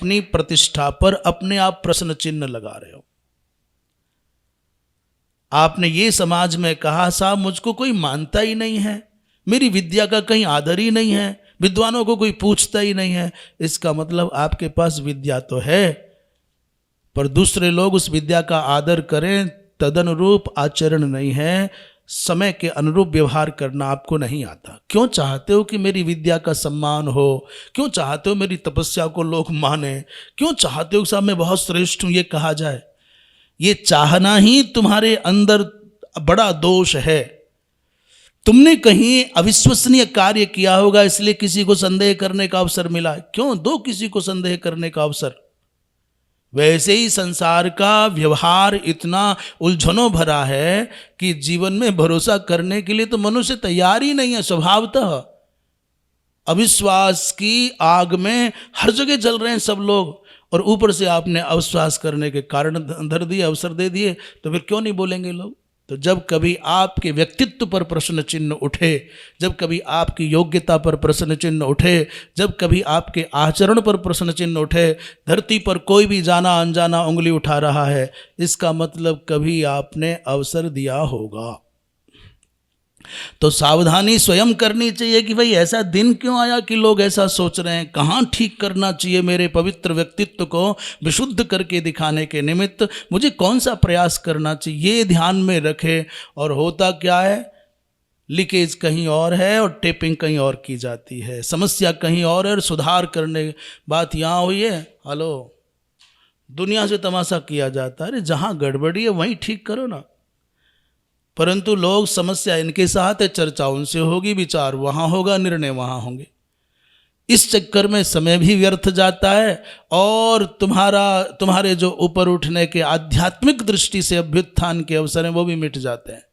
अपनी प्रतिष्ठा पर अपने आप प्रश्न चिन्ह लगा रहे हो। आपने ये समाज में कहा, साहब मुझको कोई मानता ही नहीं है, मेरी विद्या का कहीं आदर ही नहीं है, विद्वानों को कोई पूछता ही नहीं है। इसका मतलब आपके पास विद्या तो है, पर दूसरे लोग उस विद्या का आदर करें तदनुरूप आचरण नहीं है, समय के अनुरूप व्यवहार करना आपको नहीं आता। क्यों चाहते हो कि मेरी विद्या का सम्मान हो? क्यों चाहते हो मेरी तपस्या को लोग माने? क्यों चाहते हो कि साहब मैं बहुत श्रेष्ठ हूं ये कहा जाए? ये चाहना ही तुम्हारे अंदर बड़ा दोष है। तुमने कहीं अविश्वसनीय कार्य किया होगा, इसलिए किसी को संदेह करने का अवसर मिला। क्यों दो किसी को संदेह करने का अवसर? वैसे ही संसार का व्यवहार इतना उलझनों भरा है कि जीवन में भरोसा करने के लिए तो मनुष्य तैयार ही नहीं है। स्वभावतः अविश्वास की आग में हर जगह जल रहे हैं सब लोग, और ऊपर से आपने अविश्वास करने के कारण धर दिए, अवसर दे दिए, तो फिर क्यों नहीं बोलेंगे लोग? तो जब कभी आपके व्यक्तित्व पर प्रश्न चिन्ह उठे, जब कभी आपकी योग्यता पर प्रश्न चिन्ह उठे, जब कभी आपके आचरण पर प्रश्न चिन्ह उठे, धरती पर कोई भी जाना अनजाना उंगली उठा रहा है, इसका मतलब कभी आपने अवसर दिया होगा। तो सावधानी स्वयं करनी चाहिए कि भाई ऐसा दिन क्यों आया कि लोग ऐसा सोच रहे हैं, कहाँ ठीक करना चाहिए मेरे पवित्र व्यक्तित्व को विशुद्ध करके दिखाने के निमित्त मुझे कौन सा प्रयास करना चाहिए, ये ध्यान में रखे। और होता क्या है, लीकेज कहीं और है और टेपिंग कहीं और की जाती है, समस्या कहीं और है और सुधार करने बात यहाँ हुई है। हेलो, दुनिया से तमाशा किया जाता है, अरे जहाँ गड़बड़ी है वहीं ठीक करो ना। परंतु लोग, समस्या इनके साथ है, चर्चा उनसे होगी, विचार वहाँ होगा, निर्णय वहाँ होंगे। इस चक्कर में समय भी व्यर्थ जाता है और तुम्हारे जो ऊपर उठने के आध्यात्मिक दृष्टि से अभ्युत्थान के अवसर हैं वो भी मिट जाते हैं।